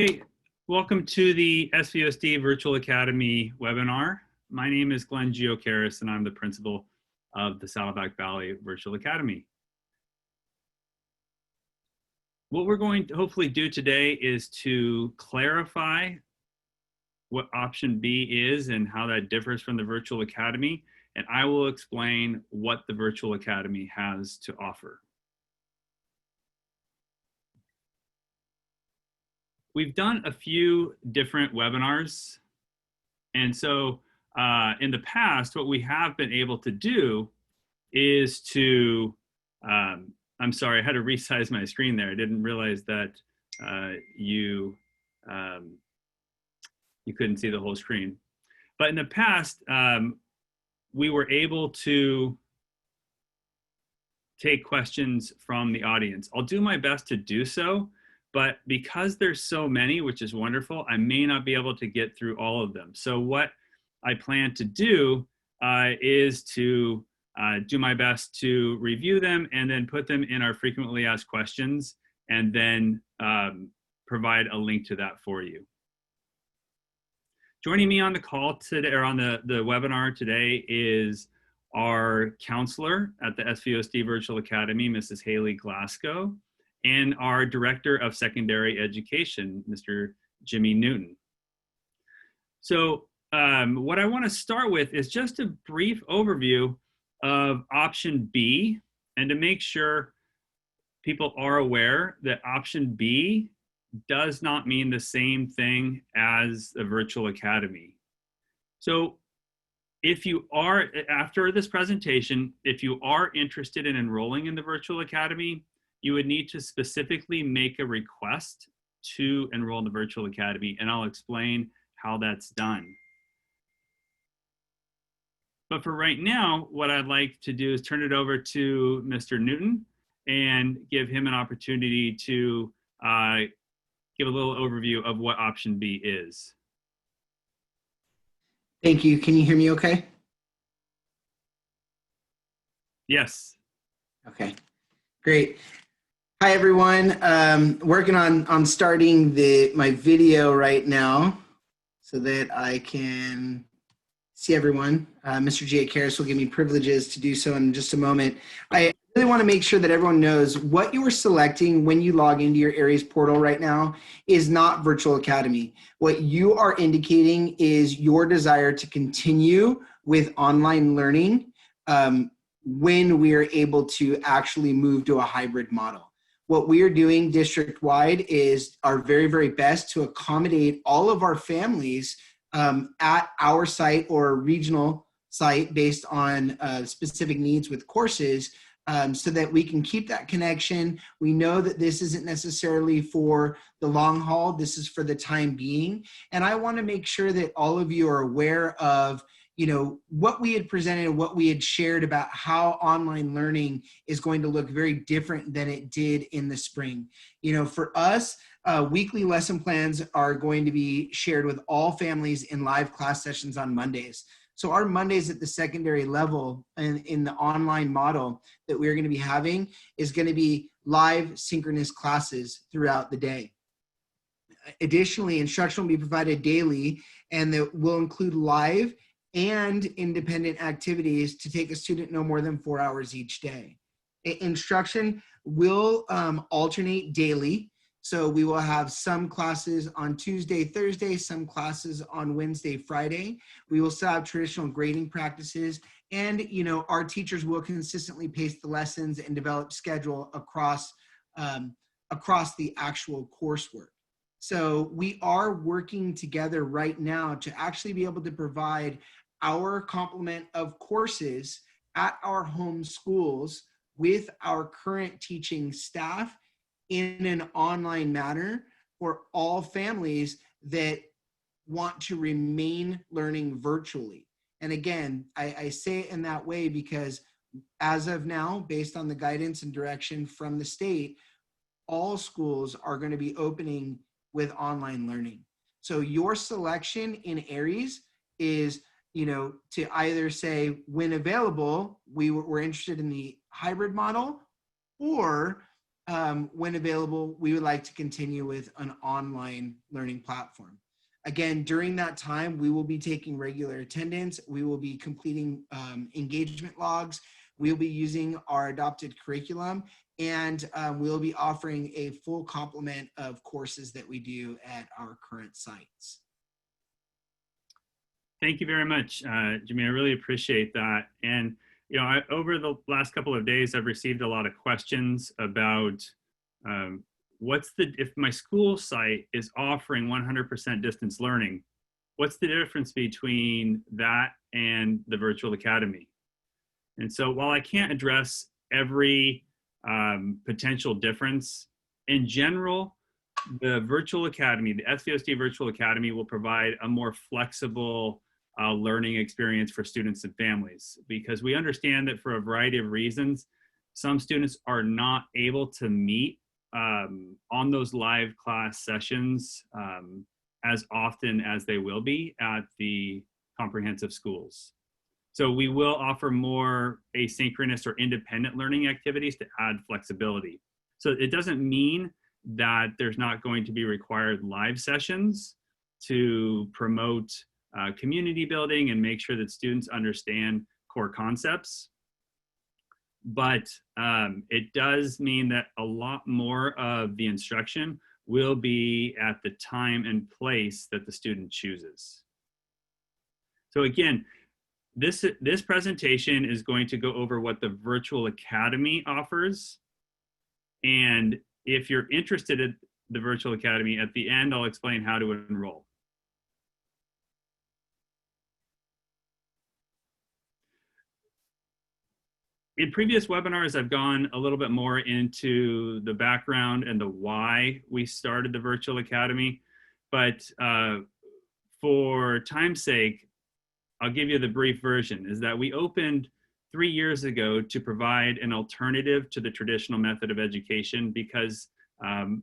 Hey, welcome to the SVUSD Virtual Academy webinar. My name is Glenn Giocaris, and I'm the principal of the Saddleback Valley Virtual Academy. What we're going to hopefully do today is to clarify what option B is and how that differs from the Virtual Academy, and I will explain what the Virtual Academy has to offer. We've done a few different webinars, and so in the past, what we have been able to do is to, I'm sorry, I had to resize my screen there. I didn't realize that you couldn't see the whole screen. But in the past, we were able to take questions from the audience. I'll do my best to do so, but because there's so many, which is wonderful, I may not be able to get through all of them. So what I plan to do is to do my best to review them and then put them in our frequently asked questions, and then provide a link to that for you. Joining me on the call today, or on the webinar today, is our counselor at the SVUSD Virtual Academy, Mrs. Haley Glasgow, and our Director of Secondary Education, Mr. Jimmy Newton. So what I want to start with is just a brief overview of option B, and to make sure people are aware that option B does not mean the same thing as the Virtual Academy. So if you are, after this presentation, if you are interested in enrolling in the Virtual Academy, you would need to specifically make a request to enroll in the Virtual Academy, and I'll explain how that's done. But for right now, what I'd like to do is turn it over to Mr. Newton and give him an opportunity to give a little overview of what option B is. Thank you. Can you hear me okay? Yes. Okay, great. Hi, everyone. Working on starting my video right now so that I can see everyone. Mr. Giocaris will give me privileges to do so in just a moment. I really want to make sure that everyone knows what you are selecting when you log into your Aries portal right now is not Virtual Academy. What you are indicating is your desire to continue with online learning when we are able to actually move to a hybrid model. What we are doing district-wide is our very, very best to accommodate all of our families at our site or regional site based on specific needs with courses, so that we can keep that connection. We know that this isn't necessarily for the long haul. This is for the time being. And I want to make sure that all of you are aware of what we had presented and what we had shared about how online learning is going to look very different than it did in the spring. For us, weekly lesson plans are going to be shared with all families in live class sessions on Mondays. So our Mondays at the secondary level and in the online model that we're going to be having is going to be live synchronous classes throughout the day. Additionally, instruction will be provided daily, and that will include live and independent activities to take a student no more than 4 hours each day. Instruction will alternate daily. So we will have some classes on Tuesday, Thursday, some classes on Wednesday, Friday. We will still have traditional grading practices, and our teachers will consistently pace the lessons and develop schedule across the actual coursework. So we are working together right now to actually be able to provide our complement of courses at our home schools with our current teaching staff in an online manner for all families that want to remain learning virtually. And again, I say it in that way because as of now, based on the guidance and direction from the state, all schools are going to be opening with online learning. So your selection in Aries is to either say, when available, we're interested in the hybrid model, or when available, we would like to continue with an online learning platform. Again, during that time, we will be taking regular attendance. We will be completing engagement logs. We'll be using our adopted curriculum, and we'll be offering a full complement of courses that we do at our current sites. Thank you very much, Jimmy. I really appreciate that. And over the last couple of days, I've received a lot of questions about if my school site is offering 100% distance learning, what's the difference between that and the virtual academy? And so while I can't address every potential difference, in general, the virtual academy, the SVUSD virtual academy, will provide a more flexible learning experience for students and families, because we understand that for a variety of reasons, some students are not able to meet on those live class sessions as often as they will be at the comprehensive schools. So we will offer more asynchronous or independent learning activities to add flexibility. So it doesn't mean that there's not going to be required live sessions to promote community building and make sure that students understand core concepts. But it does mean that a lot more of the instruction will be at the time and place that the student chooses. So again, this presentation is going to go over what the virtual academy offers. And if you're interested in the virtual academy, at the end, I'll explain how to enroll. In previous webinars, I've gone a little bit more into the background and the why we started the virtual academy. But for time's sake, I'll give you the brief version, is that we opened 3 years ago to provide an alternative to the traditional method of education, because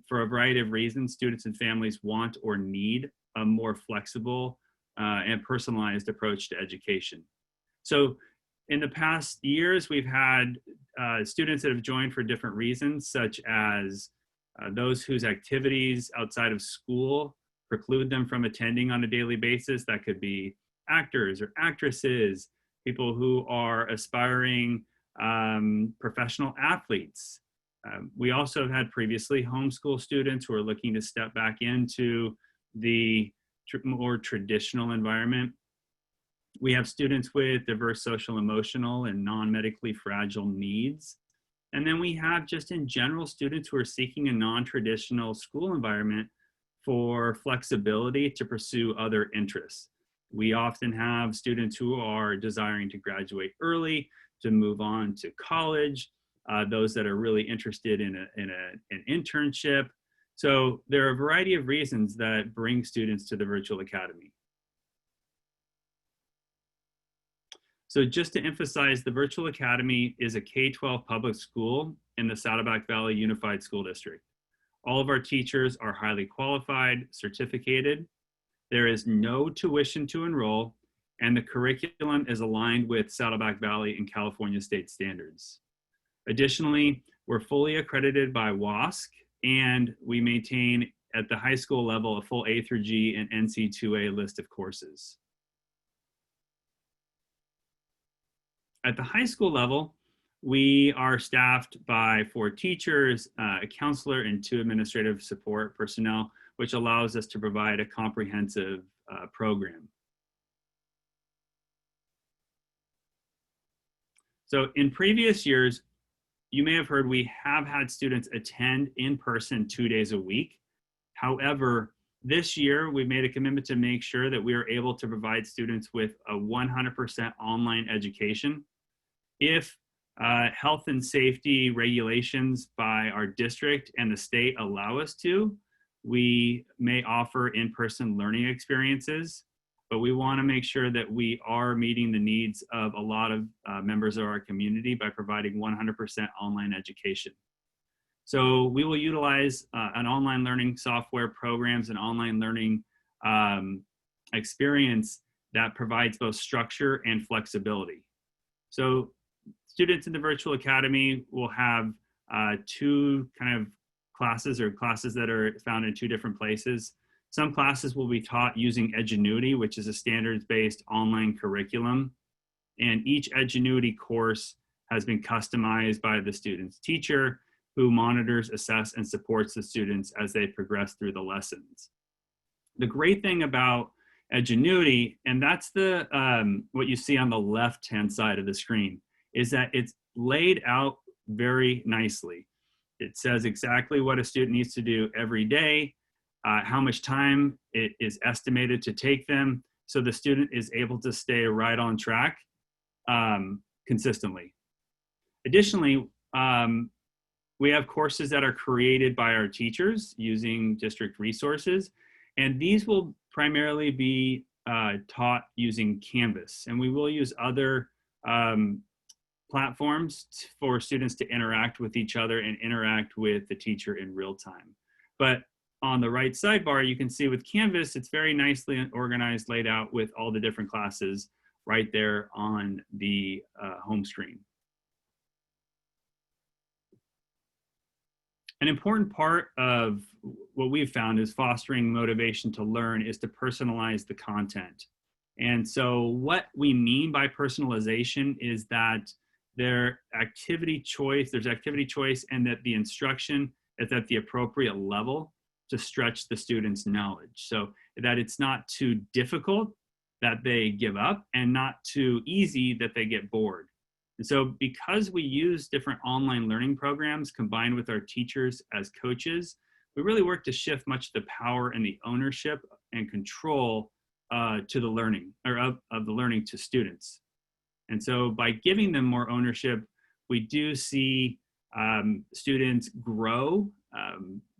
for a variety of reasons, students and families want or need a more flexible and personalized approach to education. So in the past years, we've had students that have joined for different reasons, such as those whose activities outside of school preclude them from attending on a daily basis. That could be actors or actresses, people who are aspiring professional athletes. We also have had previously homeschool students who are looking to step back into the more traditional environment. We have students with diverse social, emotional, and non-medically fragile needs. And then we have just in general students who are seeking a non-traditional school environment for flexibility to pursue other interests. We often have students who are desiring to graduate early, to move on to college, those that are really interested in an internship. So there are a variety of reasons that bring students to the virtual academy. So just to emphasize, the virtual academy is a K-12 public school in the Saddleback Valley Unified School District. All of our teachers are highly qualified, certificated. There is no tuition to enroll, and the curriculum is aligned with Saddleback Valley and California state standards. Additionally, we're fully accredited by WASC, and we maintain at the high school level a full A through G and NC2A list of courses. At the high school level, we are staffed by 4 teachers, a counselor, and 2 administrative support personnel, which allows us to provide a comprehensive program. So in previous years, you may have heard we have had students attend in person 2 days a week. However, this year, we've made a commitment to make sure that we are able to provide students with a 100% online education. If health and safety regulations by our district and the state allow us to, we may offer in-person learning experiences, but we want to make sure that we are meeting the needs of a lot of members of our community by providing 100% online education. So we will utilize an online learning software programs and online learning experience that provides both structure and flexibility. So students in the virtual academy will have two kind of classes that are found in two different places. Some classes will be taught using Edgenuity, which is a standards-based online curriculum. And each Edgenuity course has been customized by the student's teacher, who monitors, assesses, and supports the students as they progress through the lessons. The great thing about Edgenuity, and that's the what you see on the left-hand side of the screen, is that it's laid out very nicely. It says exactly what a student needs to do every day, how much time it is estimated to take them, so the student is able to stay right on track consistently. Additionally, we have courses that are created by our teachers using district resources, and these will primarily be taught using Canvas, and we will use other platforms for students to interact with each other and interact with the teacher in real time. But on the right sidebar, you can see with Canvas, it's very nicely organized, laid out with all the different classes right there on the home screen. An important part of what we've found is fostering motivation to learn is to personalize the content. And so what we mean by personalization is that there's activity choice, and that the instruction is at the appropriate level to stretch the student's knowledge. So that it's not too difficult that they give up, and not too easy that they get bored. And so because we use different online learning programs combined with our teachers as coaches, we really work to shift much of the power and the ownership and control to the learning, or of the learning to students. And so by giving them more ownership, we do see students grow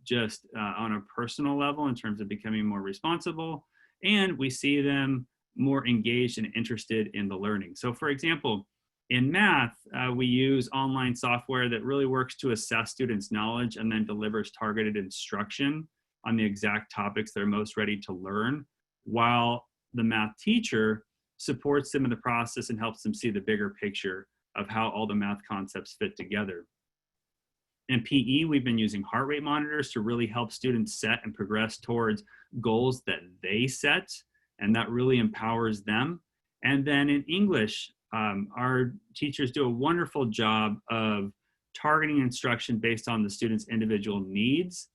just on a personal level in terms of becoming more responsible, and we see them more engaged and interested in the learning. So for example, in math, we use online software that really works to assess students' knowledge and then delivers targeted instruction on the exact topics they're most ready to learn, while the math teacher supports them in the process and helps them see the bigger picture of how all the math concepts fit together. In PE, we've been using heart rate monitors to really help students set and progress towards goals that they set, and that really empowers them. And then in English, our teachers do a wonderful job of targeting instruction based on the students' individual needs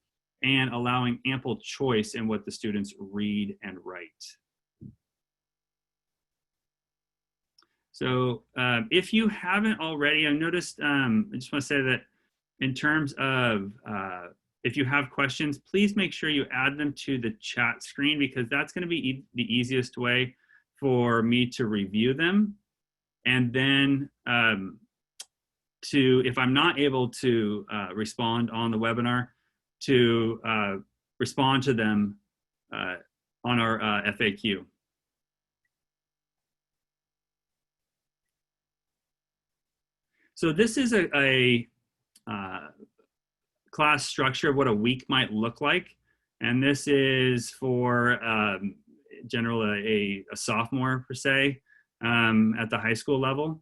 and allowing ample choice in what the students read and write. So if you haven't already, I've noticed, I just want to say that in terms of if you have questions, please make sure you add them to the chat screen, because that's going to be the easiest way for me to review them. And then if I'm not able to respond on the webinar, to respond to them on our FAQ. So this is a class structure of what a week might look like. And this is for generally a sophomore per se at the high school level.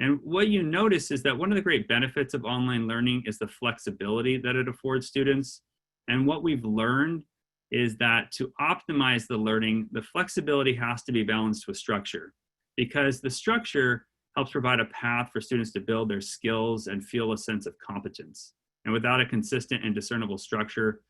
And what you notice is that one of the great benefits of online learning is the flexibility that it affords students. And what we've learned is that to optimize the learning, the flexibility has to be balanced with structure, because the structure helps provide a path for students to build their skills and feel a sense of competence. And without a consistent and discernible structure,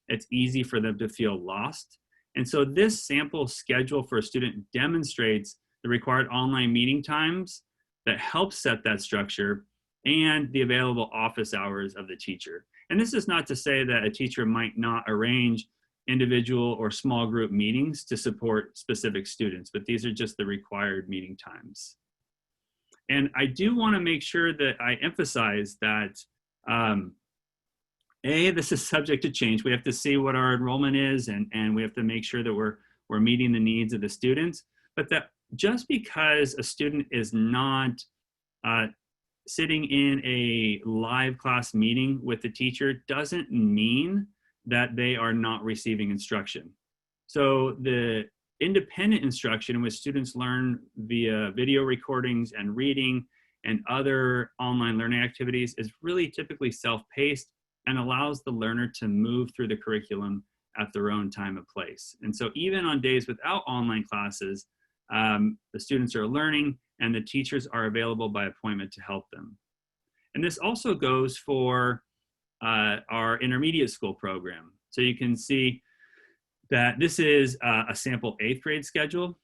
it's easy for them to feel lost. And so this sample schedule for a student demonstrates the required online meeting times that help set that structure and the available office hours of the teacher. And this is not to say that a teacher might not arrange individual or small group meetings to support specific students, but these are just the required meeting times. And I do want to make sure that I emphasize that this is subject to change. We have to see what our enrollment is, and we have to make sure that we're meeting the needs of the students. But that just because a student is not sitting in a live class meeting with the teacher doesn't mean that they are not receiving instruction. So the independent instruction in which students learn via video recordings and reading and other online learning activities is really typically self-paced and allows the learner to move through the curriculum at their own time and place. And so even on days without online classes, the students are learning and the teachers are available by appointment to help them. And this also goes for our intermediate school program. So you can see that this is a sample 8th grade schedule.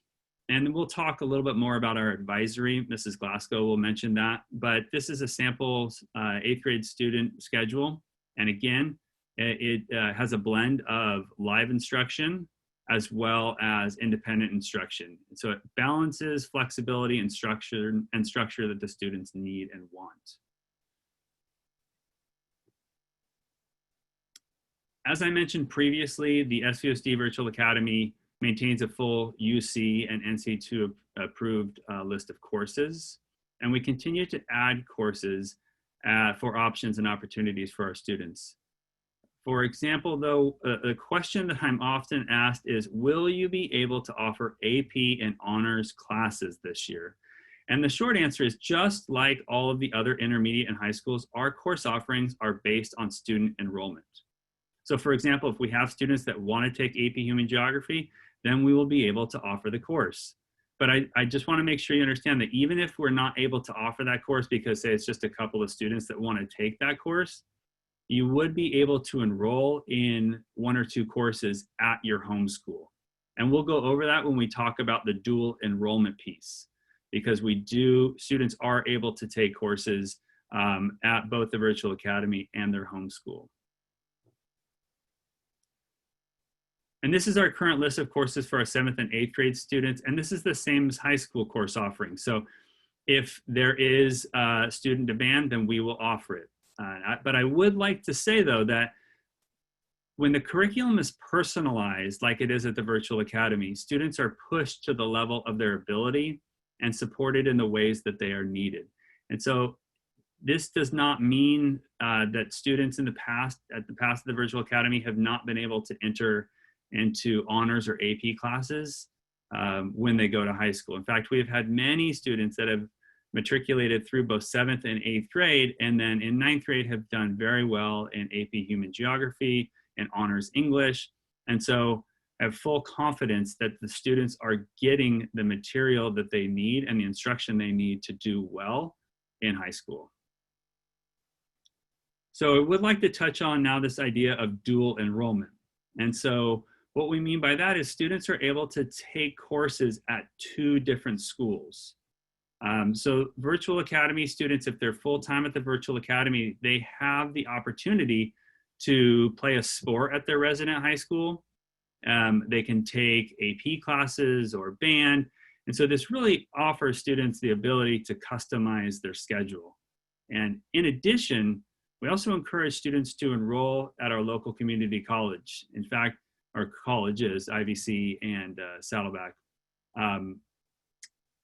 And we'll talk a little bit more about our advisory. Mrs. Glasgow will mention that, but this is a sample 8th grade student schedule. And again, it has a blend of live instruction as well as independent instruction. So it balances flexibility and structure that the students need and want. As I mentioned previously, the SVUSD Virtual Academy maintains a full UC and NC2 approved list of courses. And we continue to add courses for options and opportunities for our students. For example, though, the question that I'm often asked is, will you be able to offer AP and honors classes this year? And the short answer is, just like all of the other intermediate and high schools, our course offerings are based on student enrollment. So for example, if we have students that want to take AP Human Geography, then we will be able to offer the course. But I just want to make sure you understand that even if we're not able to offer that course because, say, it's just a couple of students that want to take that course, you would be able to enroll in 1 or 2 courses at your home school. And we'll go over that when we talk about the dual enrollment piece, because students are able to take courses at both the Virtual Academy and their home school. And this is our current list of courses for our 7th and 8th grade students. And this is the same as high school course offering. So if there is student demand, then we will offer it. But I would like to say, though, that when the curriculum is personalized like it is at the Virtual Academy, students are pushed to the level of their ability and supported in the ways that they are needed. And so this does not mean that students in the past, at the Virtual Academy, have not been able to enter into honors or AP classes when they go to high school. In fact, we have had many students that have matriculated through both 7th and 8th grade, and then in 9th grade have done very well in AP Human Geography and Honors English. And so I have full confidence that the students are getting the material that they need and the instruction they need to do well in high school. So I would like to touch on now this idea of dual enrollment. And so what we mean by that is students are able to take courses at 2 different schools. So Virtual Academy students, if they're full-time at the Virtual Academy, they have the opportunity to play a sport at their resident high school. They can take AP classes or band. And so this really offers students the ability to customize their schedule. And in addition, we also encourage students to enroll at our local community college. In fact, our colleges, IVC and Saddleback.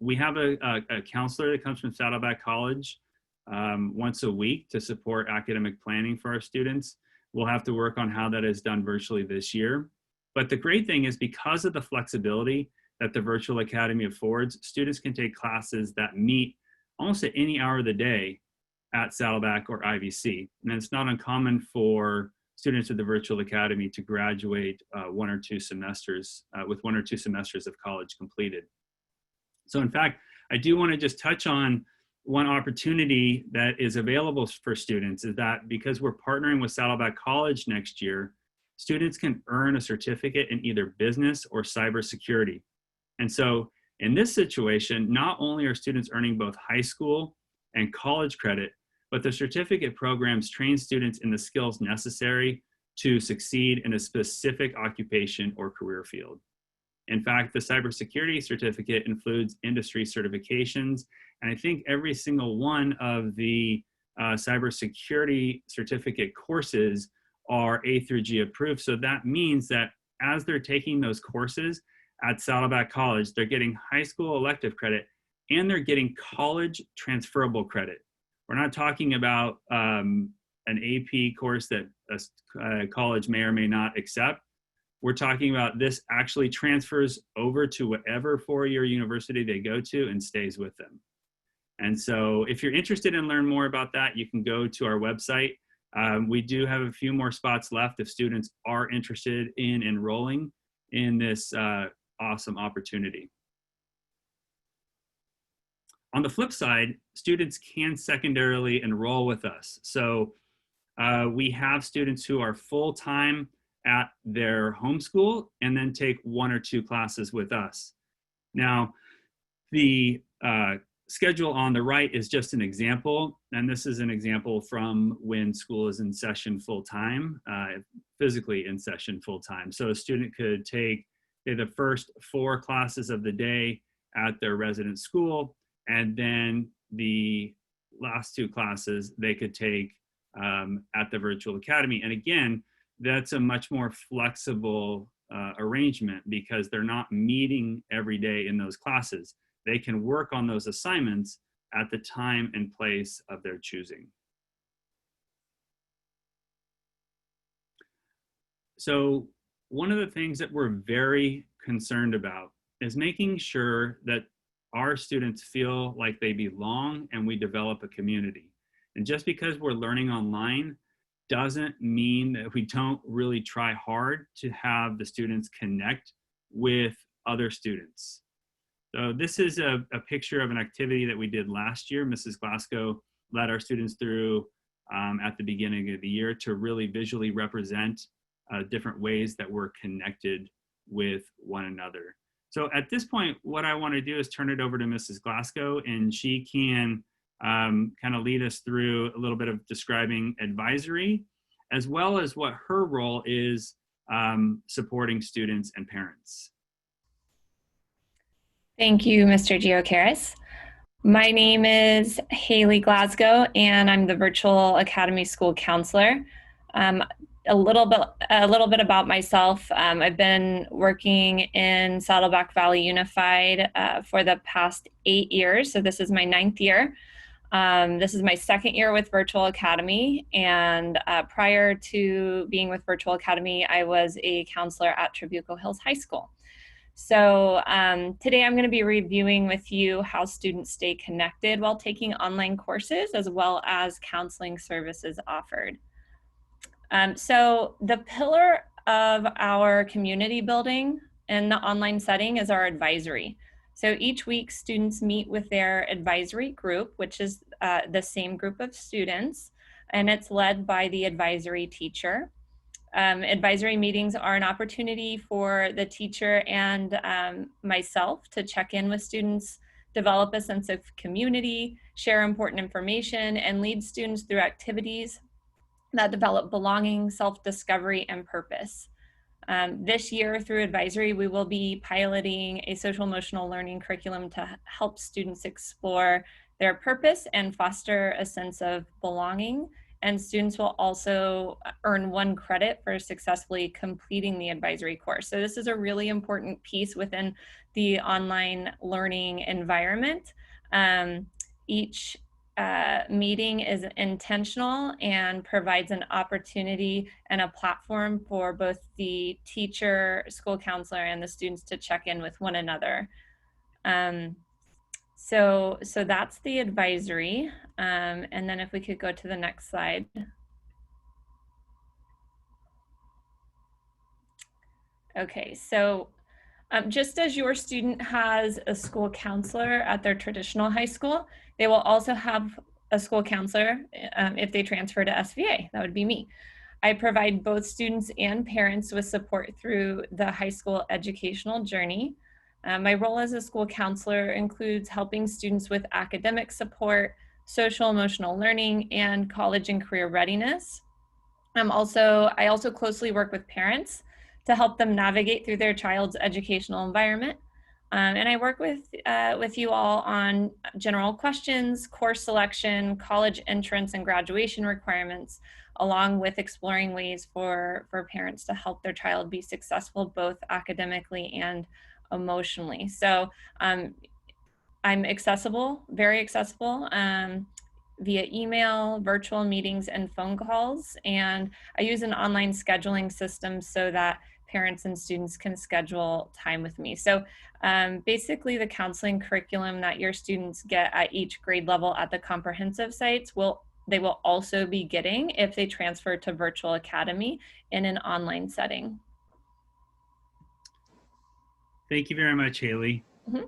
We have a counselor that comes from Saddleback College once a week to support academic planning for our students. We'll have to work on how that is done virtually this year. But the great thing is, because of the flexibility that the Virtual Academy affords, students can take classes that meet almost at any hour of the day at Saddleback or IVC. And it's not uncommon for students at the Virtual Academy to graduate 1 or 2 semesters with 1 or 2 semesters of college completed. So in fact, I do want to just touch on one opportunity that is available for students, is that because we're partnering with Saddleback College next year, students can earn a certificate in either business or cybersecurity. And so in this situation, not only are students earning both high school and college credit, but the certificate programs train students in the skills necessary to succeed in a specific occupation or career field. In fact, the cybersecurity certificate includes industry certifications, and I think every single one of the cybersecurity certificate courses are A through G approved. So that means that as they're taking those courses at Saddleback College, they're getting high school elective credit and they're getting college transferable credit. We're not talking about an AP course that a college may or may not accept. We're talking about this actually transfers over to whatever 4-year university they go to and stays with them. And so if you're interested in learning more about that, you can go to our website. We do have a few more spots left if students are interested in enrolling in this awesome opportunity. On the flip side, students can secondarily enroll with us. So we have students who are full-time at their home school and then take 1 or 2 classes with us. Now, the schedule on the right is just an example, and this is an example from when school is in session full-time, physically in session full-time. So a student could take the first 4 classes of the day at their resident school, and then the last 2 classes they could take at the virtual academy. And again, that's a much more flexible arrangement because they're not meeting every day in those classes. They can work on those assignments at the time and place of their choosing. So one of the things that we're very concerned about is making sure that our students feel like they belong and we develop a community. And just because we're learning online doesn't mean that we don't really try hard to have the students connect with other students. So this is a picture of an activity that we did last year. Mrs. Glasgow led our students through at the beginning of the year to really visually represent different ways that we're connected with one another. So at this point, what I want to do is turn it over to Mrs. Glasgow, and she can kind of lead us through a little bit of describing advisory, as well as what her role is supporting students and parents. Thank you, Mr. Geocaris. My name is Haley Glasgow, and I'm the Virtual Academy School Counselor. A little bit about myself. I've been working in Saddleback Valley Unified for the past 8 years, so this is my 9th year. This is my 2nd year with Virtual Academy, and prior to being with Virtual Academy, I was a counselor at Trabuco Hills High School. So today I'm going to be reviewing with you how students stay connected while taking online courses, as well as counseling services offered. So the pillar of our community building in the online setting is our advisory. So each week students meet with their advisory group, which is the same group of students, and it's led by the advisory teacher. Advisory meetings are an opportunity for the teacher and myself to check in with students, develop a sense of community, share important information, and lead students through activities that develop belonging, self-discovery, and purpose. This year through advisory, we will be piloting a social emotional learning curriculum to help students explore their purpose and foster a sense of belonging. And students will also earn 1 credit for successfully completing the advisory course. So this is a really important piece within the online learning environment. Each meeting is intentional and provides an opportunity and a platform for both the teacher, school counselor, and the students to check in with one another. So that's the advisory. And then if we could go to the next slide. Okay, so just as your student has a school counselor at their traditional high school, they will also have a school counselor if they transfer to SVA. That would be me. I provide both students and parents with support through the high school educational journey. My role as a school counselor includes helping students with academic support, social emotional learning, and college and career readiness. I also closely work with parents to help them navigate through their child's educational environment. And I work with you all on general questions, course selection, college entrance and graduation requirements, along with exploring ways for parents to help their child be successful both academically and emotionally. So I'm accessible, very accessible, via email, virtual meetings, and phone calls. And I use an online scheduling system so that parents and students can schedule time with me. So basically the counseling curriculum that your students get at each grade level at the comprehensive sites they will also be getting if they transfer to Virtual Academy in an online setting. Thank you very much, Haley. Mm-hmm.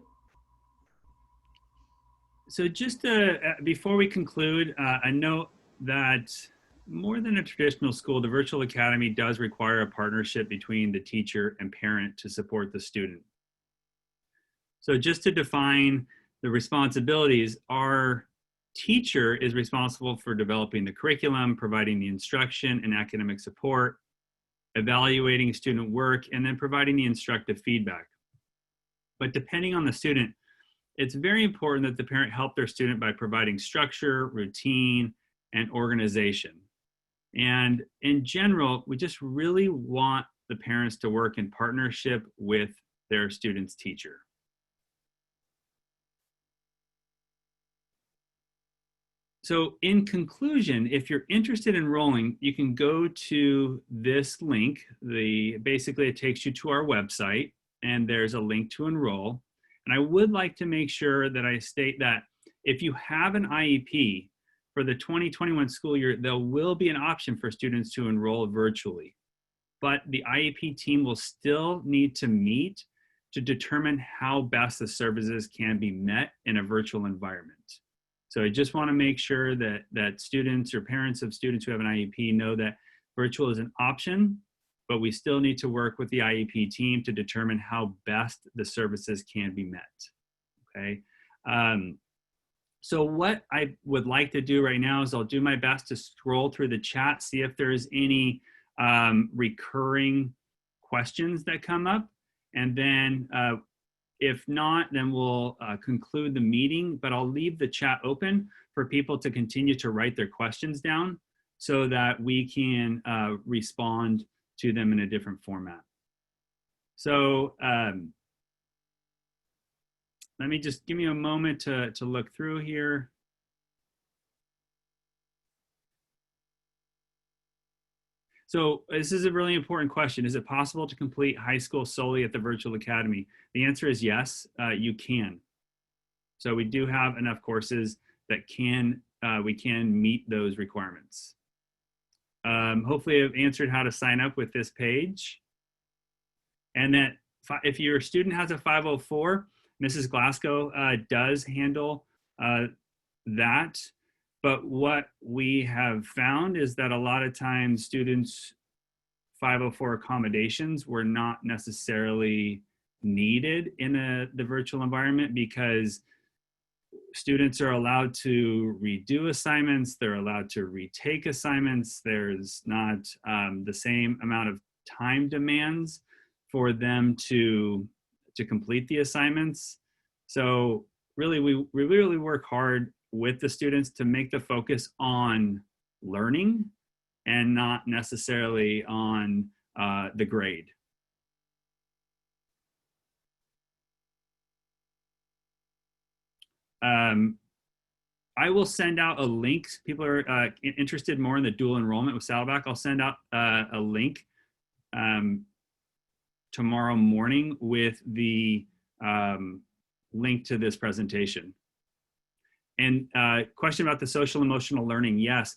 So just before we conclude, a note that more than a traditional school, the Virtual Academy does require a partnership between the teacher and parent to support the student. So just to define the responsibilities, our teacher is responsible for developing the curriculum, providing the instruction and academic support, evaluating student work, and then providing the instructive feedback. But depending on the student, it's very important that the parent help their student by providing structure, routine, and organization. And in general, we just really want the parents to work in partnership with their student's teacher. So in conclusion, if you're interested in enrolling, you can go to this link. Basically, it takes you to our website, and there's a link to enroll. And I would like to make sure that I state that if you have an IEP for the 2021 school year, there will be an option for students to enroll virtually. But the IEP team will still need to meet to determine how best the services can be met in a virtual environment. So I just want to make sure that students or parents of students who have an IEP know that virtual is an option, but we still need to work with the IEP team to determine how best the services can be met, okay? So what I would like to do right now is I'll do my best to scroll through the chat, see if there's any recurring questions that come up, and then if not, then we'll conclude the meeting, but I'll leave the chat open for people to continue to write their questions down so that we can respond to them in a different format. So let me just give me a moment to look through here. So this is a really important question. Is it possible to complete high school solely at the Virtual Academy? The answer is yes, you can. So we do have enough courses that we can meet those requirements. Hopefully I've answered how to sign up with this page. And that if your student has a 504, Mrs. Glasgow does handle that. But what we have found is that a lot of times students' 504 accommodations were not necessarily needed in the virtual environment because students are allowed to redo assignments, they're allowed to retake assignments, there's not the same amount of time demands for them to complete the assignments. So really, we really work hard with the students to make the focus on learning and not necessarily on the grade. I will send out a link. People are interested more in the dual enrollment with Saddleback. I'll send out a link tomorrow morning with the link to this presentation. And question about the social emotional learning. Yes,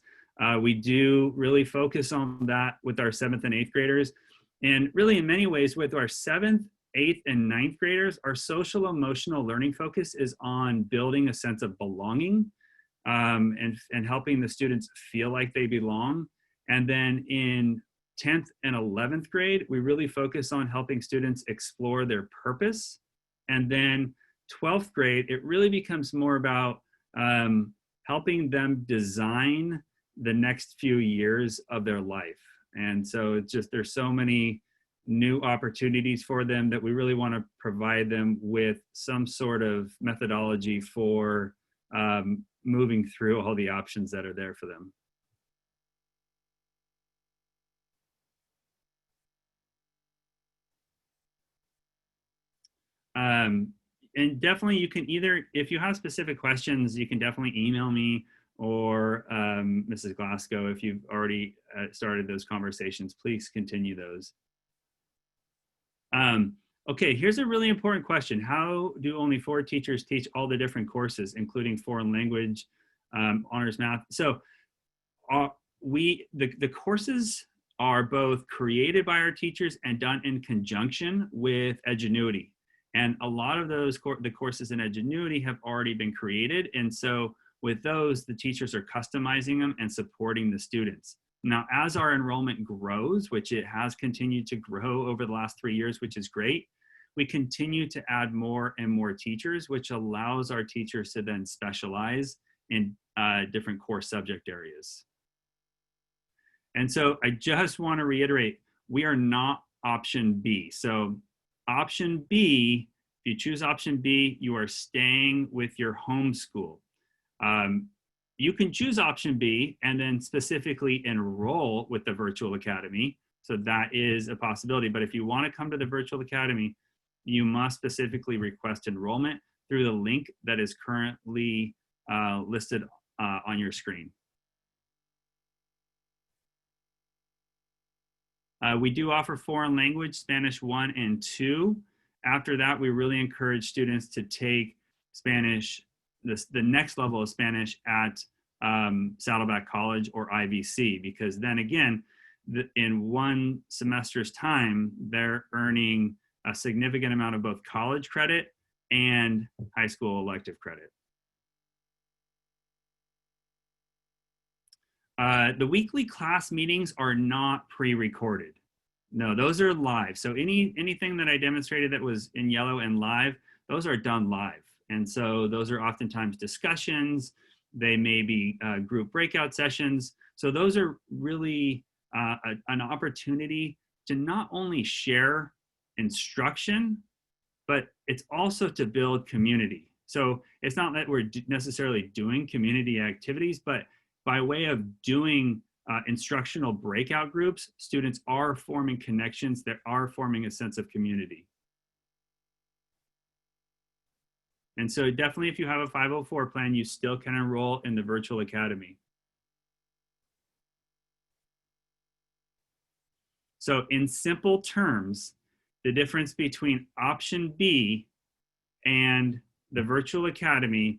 we do really focus on that with our 7th and 8th graders. And really in many ways with our 7th, 8th, and 9th graders, our social emotional learning focus is on building a sense of belonging and helping the students feel like they belong. And then in 10th and 11th grade, we really focus on helping students explore their purpose. And then 12th grade, it really becomes more about helping them design the next few years of their life. And so it's just, there's so many new opportunities for them that we really want to provide them with some sort of methodology for moving through all the options that are there for them. And definitely you can either, if you have specific questions, you can definitely email me or Mrs. Glasgow. If you've already started those conversations, please continue those. Okay, here's a really important question. How do only 4 teachers teach all the different courses, including foreign language, honors math? So the courses are both created by our teachers and done in conjunction with Edgenuity. And a lot of those the courses in Edgenuity have already been created. And so with those, the teachers are customizing them and supporting the students. Now, as our enrollment grows, which it has continued to grow over the last 3 years, which is great, we continue to add more and more teachers, which allows our teachers to then specialize in different core subject areas. And so I just want to reiterate, we are not option B. So option B, if you choose option B, you are staying with your home school. You can choose option B and then specifically enroll with the virtual academy. So that is a possibility. But if you want to come to the virtual academy, you must specifically request enrollment through the link that is currently listed on your screen. We do offer foreign language, Spanish 1 and 2. After that, we really encourage students to take Spanish, the next level of Spanish at Saddleback College or IVC, because then again, in one semester's time, they're earning a significant amount of both college credit and high school elective credit. The weekly class meetings are not pre-recorded. No, those are live. So anything that I demonstrated that was in yellow and live, those are done live. And so those are oftentimes discussions. They may be group breakout sessions. So those are really an opportunity to not only share instruction, but it's also to build community. So it's not that we're necessarily doing community activities, but by way of doing instructional breakout groups, students are forming connections that are forming a sense of community. And so definitely if you have a 504 plan, you still can enroll in the virtual academy. So in simple terms, the difference between option B and the virtual academy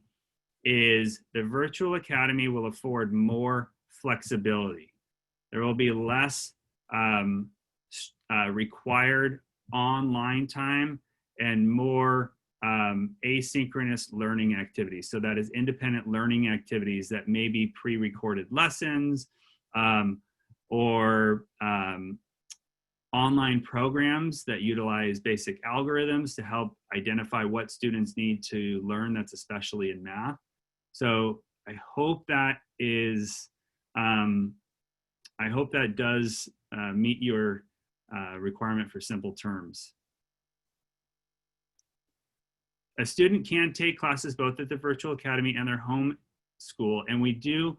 is the virtual academy will afford more flexibility. There will be less required online time and more asynchronous learning activities. So that is independent learning activities that may be pre-recorded lessons or online programs that utilize basic algorithms to help identify what students need to learn, that's especially in math. So I hope that is, I hope that does meet your requirement for simple terms. A student can take classes both at the virtual academy and their home school, and we do,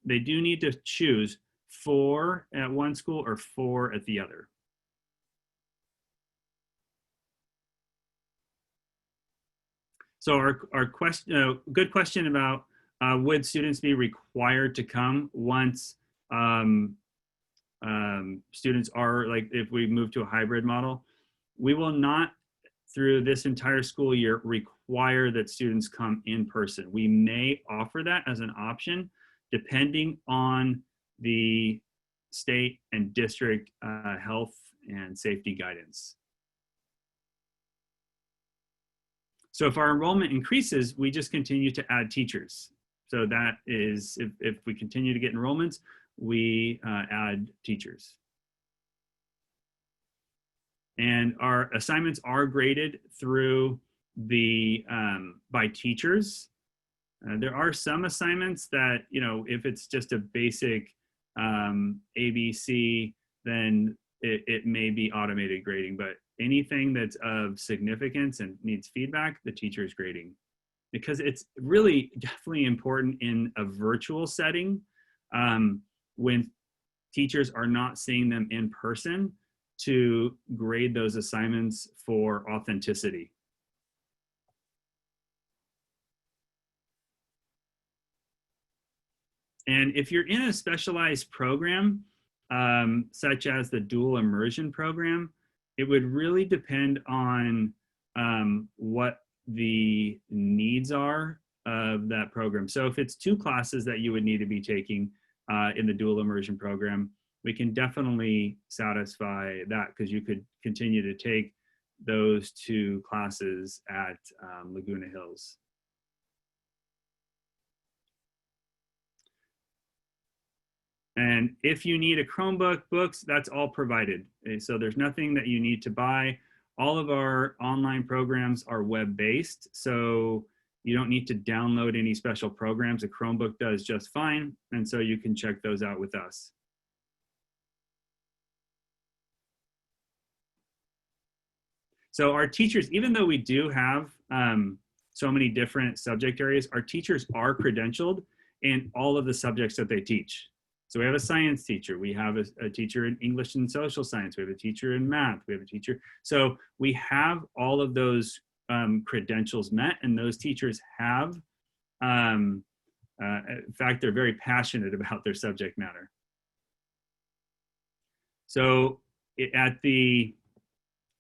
they do need to choose 4 at one school or 4 at the other. So our question, good question about would students be required to come once students are, like, if we move to a hybrid model? We will not, through this entire school year, require that students come in person. We may offer that as an option depending on the state and district health and safety guidance. So if our enrollment increases, we just continue to add teachers. So that is, if we continue to get enrollments, we add teachers. And our assignments are graded through the, by teachers. There are some assignments that, you know, if it's just a basic ABC, then it may be automated grading, but anything that's of significance and needs feedback, the teacher is grading. Because it's really definitely important in a virtual setting when teachers are not seeing them in person to grade those assignments for authenticity. And if you're in a specialized program, such as the dual immersion program, it would really depend on what the needs are of that program. So if it's 2 classes that you would need to be taking in the dual immersion program, we can definitely satisfy that, because you could continue to take those 2 classes at Laguna Hills. And if you need a Chromebook, books, that's all provided. So there's nothing that you need to buy. All of our online programs are web-based, so you don't need to download any special programs. A Chromebook does just fine, and so you can check those out with us. So our teachers, even though we do have so many different subject areas, our teachers are credentialed in all of the subjects that they teach. So we have a science teacher, we have a teacher in English and social science, we have a teacher in math, we have a teacher. So we have all of those credentials met, and those teachers have, in fact, they're very passionate about their subject matter. So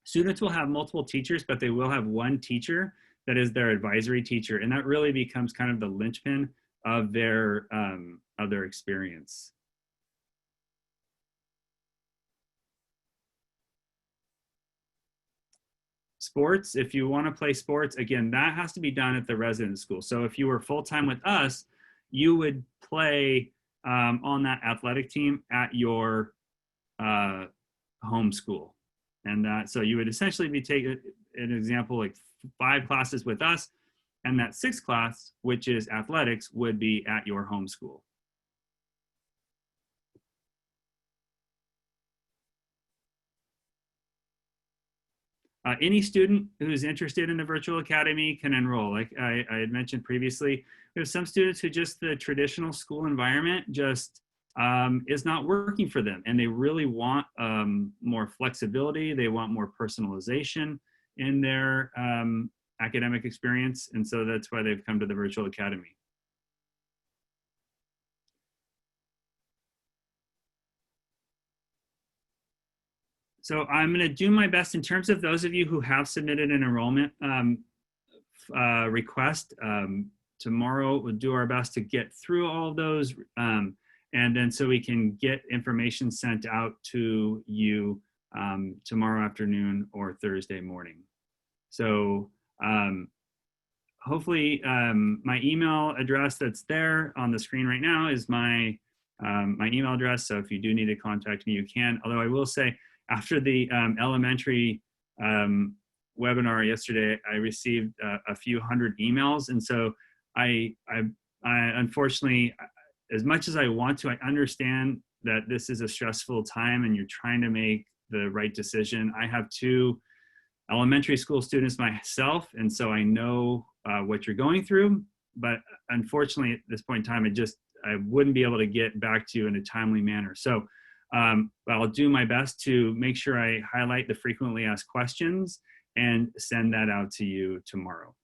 students will have multiple teachers, but they will have one teacher that is their advisory teacher, and that really becomes kind of the linchpin of their experience. Sports, if you want to play sports, again, that has to be done at the resident school. So if you were full-time with us, you would play on that athletic team at your home school. And so you would essentially be taking an example, like 5 classes with us, and that 6th class, which is athletics, would be at your home school. Any student who's interested in the virtual academy can enroll. Like I had mentioned previously, we have some students who just the traditional school environment just is not working for them, and they really want more flexibility. They want more personalization in their academic experience, and so that's why they've come to the virtual academy. So I'm going to do my best in terms of those of you who have submitted an enrollment request. Tomorrow we'll do our best to get through all of those, and then so we can get information sent out to you tomorrow afternoon or Thursday morning. So hopefully my email address that's there on the screen right now is my email address. So if you do need to contact me, you can. Although I will say, after the elementary webinar yesterday, I received a few hundred emails. And so I unfortunately, as much as I want to, I understand that this is a stressful time and you're trying to make the right decision. I have 2 elementary school students myself, and so I know what you're going through. But unfortunately, at this point in time, I wouldn't be able to get back to you in a timely manner. So but I'll do my best to make sure I highlight the frequently asked questions and send that out to you tomorrow.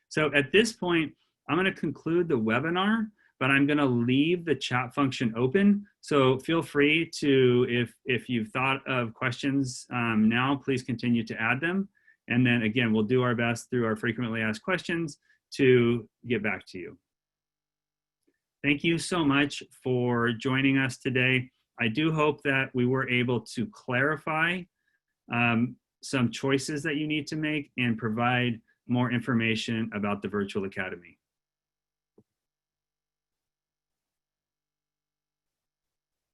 So at this point, I'm going to conclude the webinar, but I'm going to leave the chat function open. So feel free to, if you've thought of questions now, please continue to add them. And then again, we'll do our best through our frequently asked questions to get back to you. Thank you so much for joining us today. I do hope that we were able to clarify some choices that you need to make and provide more information about the Virtual Academy.